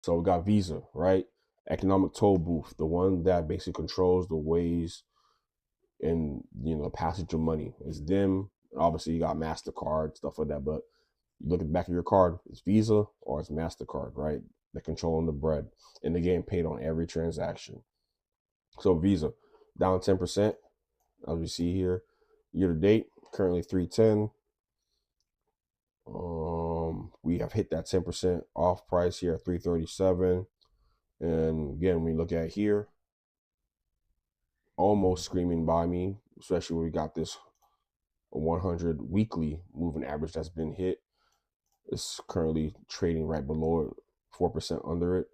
So we got Visa, right? Economic toll booth, the one that basically controls the ways and the passage of money. It's them. Obviously, you got MasterCard, stuff like that. But you look at the back of your card, it's Visa or it's MasterCard, right? They're controlling the bread. And they're getting paid on every transaction. So Visa, down 10%, as we see here. Year to date, currently 310. We have hit that 10% off price here at 337. And again, we look at here, almost screaming by me, especially when we got this 100 weekly moving average that's been hit. It's currently trading right below it, 4% under it.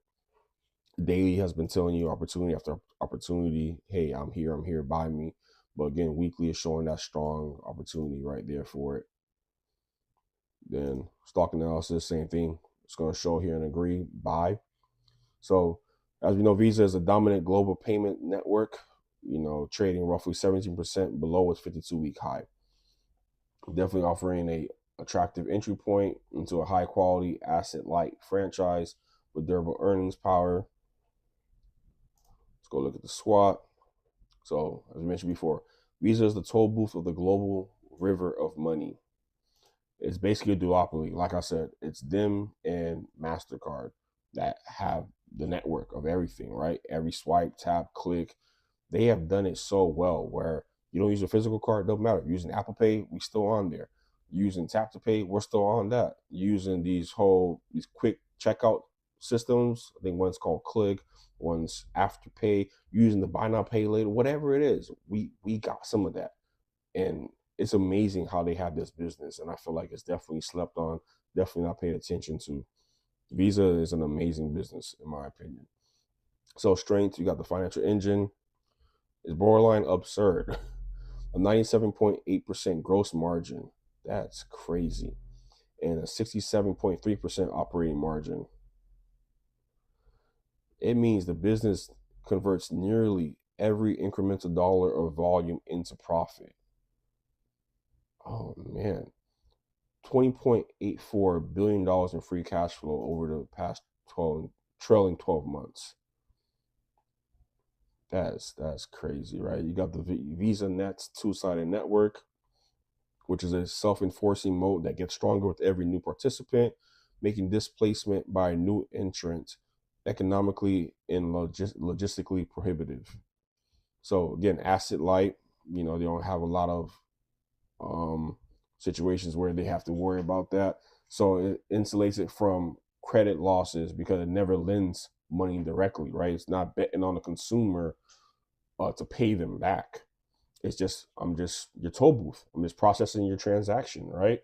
Daily has been telling you opportunity after opportunity. Hey, I'm here, buy me. But again, weekly is showing that strong opportunity right there for it. Then stock analysis, same thing. It's going to show here and agree, buy. So as we know, Visa is a dominant global payment network, trading roughly 17% below its 52-week high. Definitely offering a attractive entry point into a high quality asset light franchise with durable earnings power. Let's go look at the SWOT. So as we mentioned before, Visa is the toll booth of the global river of money. It's basically a duopoly. Like I said, it's them and MasterCard that have the network of everything, right? Every swipe, tap, click. They have done it so well where you don't use a physical card, doesn't matter. Using Apple Pay, we still on there. Using Tap to Pay, we're still on that. Using these quick checkout systems, I think one's called Click, one's Afterpay, using the buy now pay later, whatever it is, we got some of that. And it's amazing how they have this business. And I feel like it's definitely slept on, definitely not paid attention to. Visa is an amazing business, in my opinion. So strength, you got the financial engine. It's borderline absurd. A 97.8% gross margin. That's crazy. And a 67.3% operating margin. It means the business converts nearly every incremental dollar of volume into profit. Oh man. $20.84 billion in free cash flow over the past trailing 12 months. That's crazy, right? You got the Visa Nets two-sided network, which is a self-enforcing mode that gets stronger with every new participant, making displacement by a new entrant economically and logistically prohibitive. So again, asset light, they don't have a lot of situations where they have to worry about that. So it insulates it from credit losses because it never lends money directly, right? It's not betting on the consumer to pay them back. It's just, I'm just your toll booth. I'm just processing your transaction, right?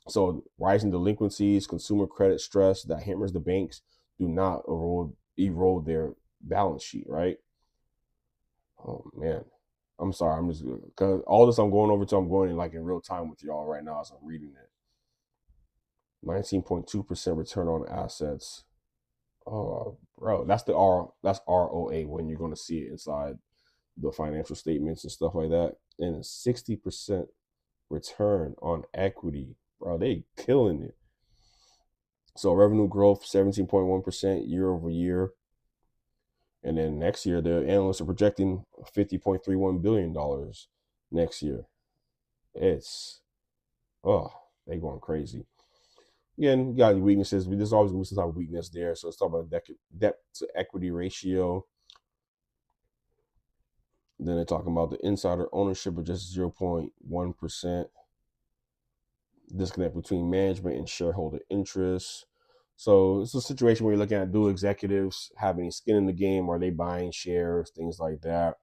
So rising delinquencies, consumer credit stress that hammers the banks do not erode their balance sheet, right? Oh man, I'm sorry. I'm just because all this I'm going over to, I'm going in like in real time with y'all right now as I'm reading it. 19.2% return on assets. Oh, bro, that's that's ROA when you're gonna see it inside the financial statements and stuff like that. And a 60% return on equity. Bro, they killing it. So revenue growth 17.1% year over year. And then next year, the analysts are projecting $50.31 billion next year. It's, they going crazy. Again, you got weaknesses. There's always going to be some type of weakness there. So let's talk about debt to equity ratio. Then they're talking about the insider ownership of just 0.1%. Disconnect between management and shareholder interests. So it's a situation where you're looking at, do executives have any skin in the game? Are they buying shares? Things like that.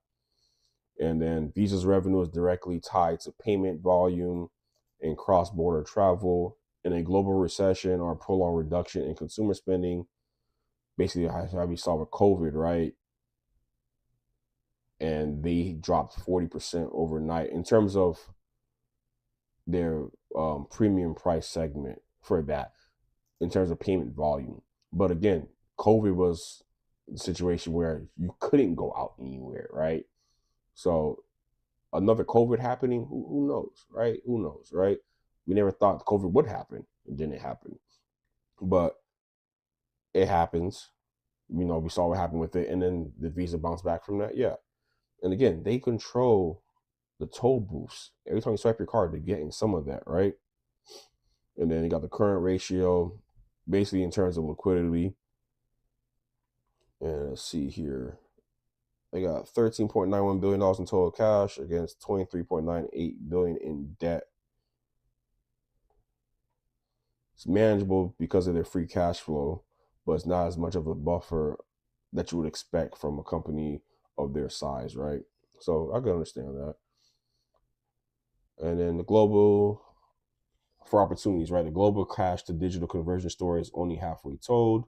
And then Visa's revenue is directly tied to payment volume and cross-border travel. In a global recession or prolonged reduction in consumer spending, basically how we saw with COVID, right? And they dropped 40% overnight in terms of their premium price segment for that, in terms of payment volume. But again, COVID was a situation where you couldn't go out anywhere, right? So another COVID happening, who knows, right? Who knows, right? We never thought COVID would happen. It didn't happen. But it happens. We saw what happened with it, and then the Visa bounced back from that. Yeah, and again, they control the toll booths. Every time you swipe your card, they're getting some of that, right? And then you got the current ratio, basically in terms of liquidity. And let's see here. They got $13.91 billion in total cash against $23.98 billion in debt. It's manageable because of their free cash flow, but it's not as much of a buffer that you would expect from a company of their size, right? So I can understand that. And then the global for opportunities, right? The global cash to digital conversion story is only halfway told.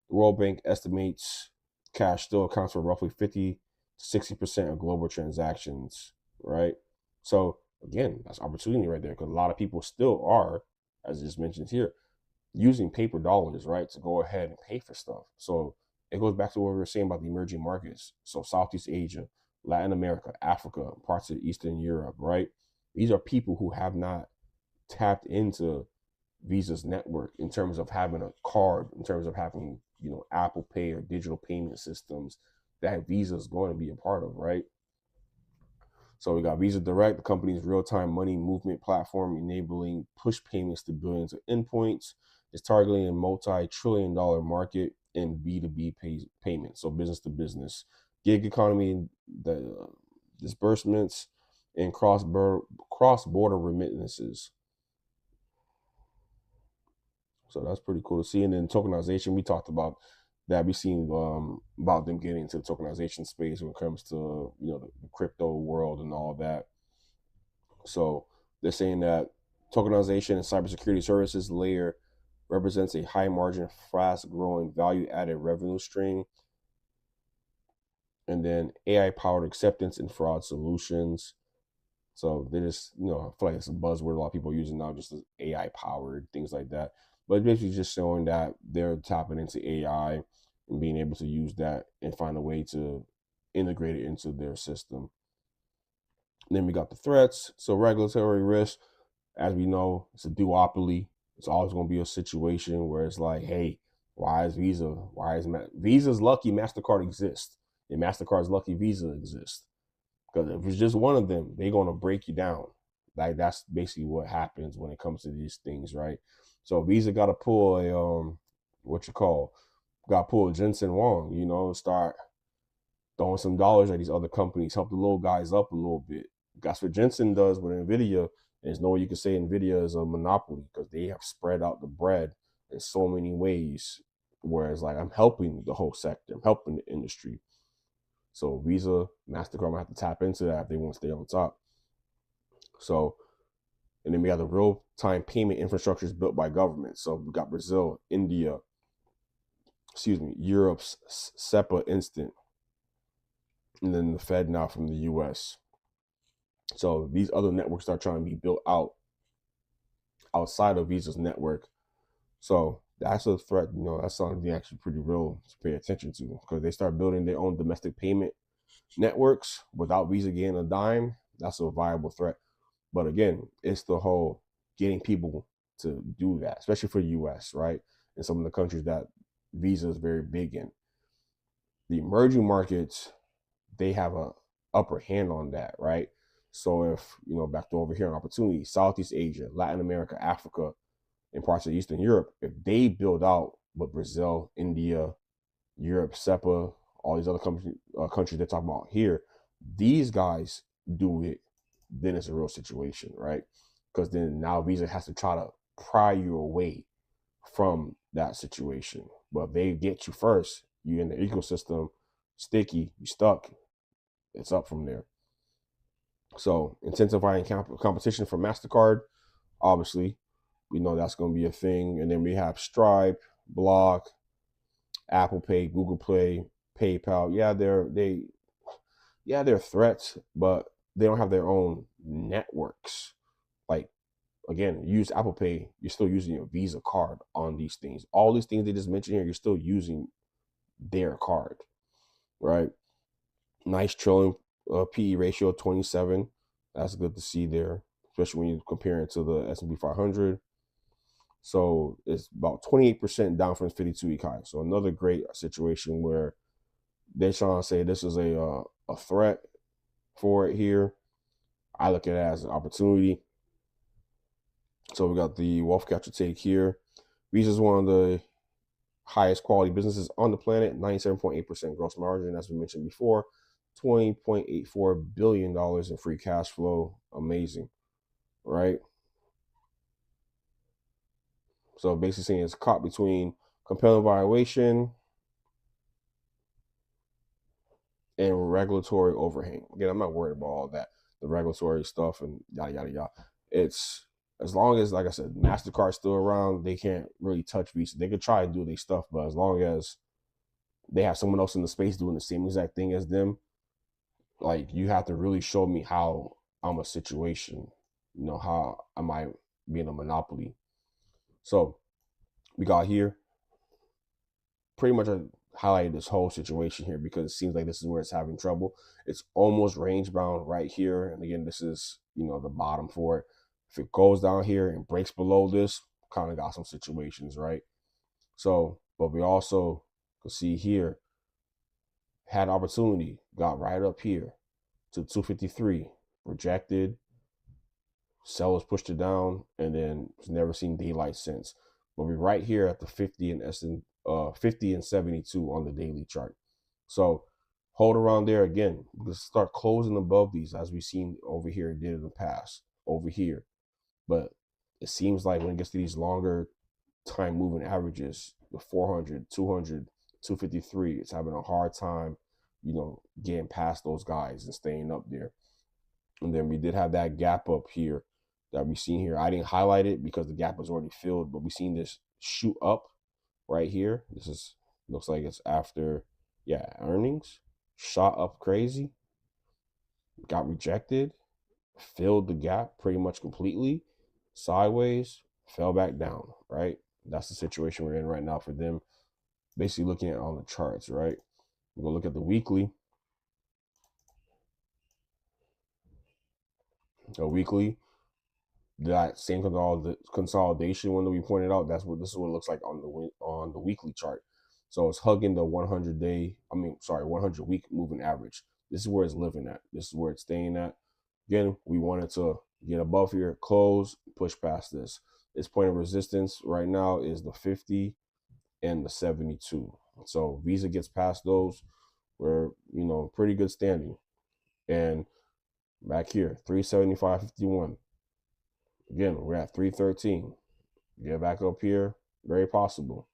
The World Bank estimates cash still accounts for roughly 50 to 60% of global transactions, right? So again, that's opportunity right there, because a lot of people still are, as just mentioned here, using paper dollars, right, to go ahead and pay for stuff. So it goes back to what we were saying about the emerging markets. So Southeast Asia, Latin America, Africa, parts of Eastern Europe, right? These are people who have not tapped into Visa's network in terms of having a card, in terms of having, Apple Pay or digital payment systems that Visa is going to be a part of, right? So we got Visa Direct, the company's real-time money movement platform, enabling push payments to billions of endpoints. It's targeting a multi-trillion-dollar market in B2B payments, so business to business, gig economy, the disbursements, and cross-border remittances. So that's pretty cool to see. And then tokenization, we talked about that. We've seen about them getting into the tokenization space when it comes to the crypto world and all that. So they're saying that tokenization and cybersecurity services layer represents a high margin, fast growing, value added revenue stream. And then AI powered acceptance and fraud solutions. So they just, I feel like it's a buzzword a lot of people are using now, just as AI powered, things like that. But basically just showing that they're tapping into AI and being able to use that and find a way to integrate it into their system. And then we got the threats. So regulatory risk, as we know, it's a duopoly. It's always going to be a situation where it's like, hey, why is Visa's lucky MasterCard exists, and MasterCard's lucky Visa exists? Because if it's just one of them, they're going to break you down. Like, that's basically what happens when it comes to these things, right? So Visa got to pull got to pull a Jensen Wong, start throwing some dollars at these other companies, help the little guys up a little bit. That's what Jensen does with NVIDIA. There's no way you can say NVIDIA is a monopoly, because they have spread out the bread in so many ways. Whereas, like, I'm helping the whole sector, I'm helping the industry. So Visa, MasterCard might have to tap into that if they want to stay on top. So, and then we have the real-time payment infrastructures built by governments. So we got Brazil, India, Europe's SEPA Instant, and then the Fed now from the US. So these other networks are trying to be built outside of Visa's network. So that's a threat. That's something actually pretty real to pay attention to, because they start building their own domestic payment networks without Visa getting a dime. That's a viable threat. But again, it's the whole getting people to do that, especially for the US, right? And some of the countries that Visa is very big in. The emerging markets, they have a upper hand on that, right? So if, back to over here on opportunity, Southeast Asia, Latin America, Africa, and parts of Eastern Europe, if they build out what Brazil, India, Europe, SEPA, all these other countries they're talking about here, these guys do it, then it's a real situation, right? Because then now Visa has to try to pry you away from that situation. But if they get you first, you're in the ecosystem, sticky, you stuck, it's up from there. So intensifying competition for MasterCard, obviously, we know that's going to be a thing. And then we have Stripe, Block, Apple Pay, Google Play, PayPal. They're threats, but they don't have their own networks. Like, again, use Apple Pay, you're still using your Visa card on these things. All these things they just mentioned here, you're still using their card, right? Nice trailing PE ratio of 27. That's good to see there, especially when you compare it to the S&P 500. So it's about 28% down from its 52-week high. So another great situation where they're trying to say this is a threat for it here. I look at it as an opportunity. So we got the wealth capture take here. Visa is one of the highest quality businesses on the planet, 97.8% gross margin, as we mentioned before, $20.84 billion in free cash flow. Amazing, right? So basically saying it's caught between compelling valuation and regulatory overhang. Again, I'm not worried about all that, the regulatory stuff and yada, yada, yada. It's as long as, like I said, MasterCard's still around, they can't really touch Visa. They could try to do their stuff, but as long as they have someone else in the space doing the same exact thing as them, like you have to really show me how I'm a situation, how am I being a monopoly. So we got here pretty much highlighted this whole situation here because it seems like this is where it's having trouble. It's almost range bound right here. And again, this is, the bottom for it. If it goes down here and breaks below this, kind of got some situations, right? So, but we also could see here, had opportunity, got right up here to 253, rejected, sellers pushed it down, and then it's never seen daylight since. But we're right here at the 50 and 50 and 72 on the daily chart. So hold around there again. Let's start closing above these as we've seen over here did in the past over here. But it seems like when it gets to these longer time moving averages, the 400, 200, 253, it's having a hard time, getting past those guys and staying up there. And then we did have that gap up here that we seen here. I didn't highlight it because the gap was already filled, but we seen this shoot up right here. This looks like it's after, earnings. Shot up crazy, got rejected, filled the gap pretty much completely, sideways, fell back down, right? That's the situation we're in right now for them. Basically looking at on the charts, right? We're gonna look at the weekly. That same consolidation one that we pointed out, this is what it looks like on the weekly chart. So it's hugging the 100 week moving average. This is where it's living at. This is where it's staying at. Again, we wanted to get above here, close, push past this. Its point of resistance right now is the 50 and the 72. So Visa gets past those, we're pretty good standing. And back here, 375.51. Again, we're at 313. Get back up here, very possible.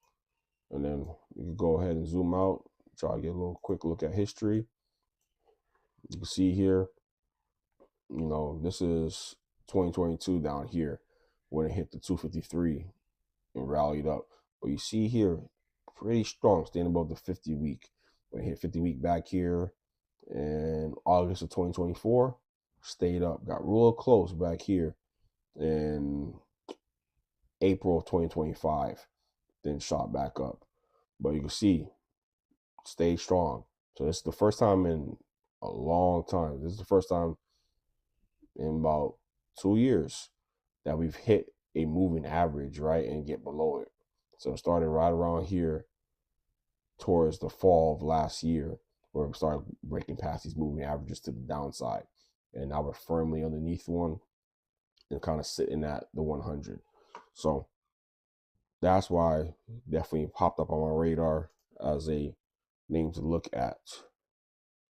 And then we can go ahead and zoom out, try to get a little quick look at history. You can see here, this is 2022 down here when it hit the 253 and rallied up. But you see here, pretty strong, staying above the 50 week. When it hit 50 week back here in August of 2024, stayed up, got real close back here in April of 2025, then shot back up. But you can see, stay strong. So this is the first time in a long time. This is the first time in about 2 years that we've hit a moving average, right, and get below it. So it started right around here towards the fall of last year, where we started breaking past these moving averages to the downside. And now we're firmly underneath one and kind of sitting at the 100. So that's why definitely popped up on my radar as a name to look at.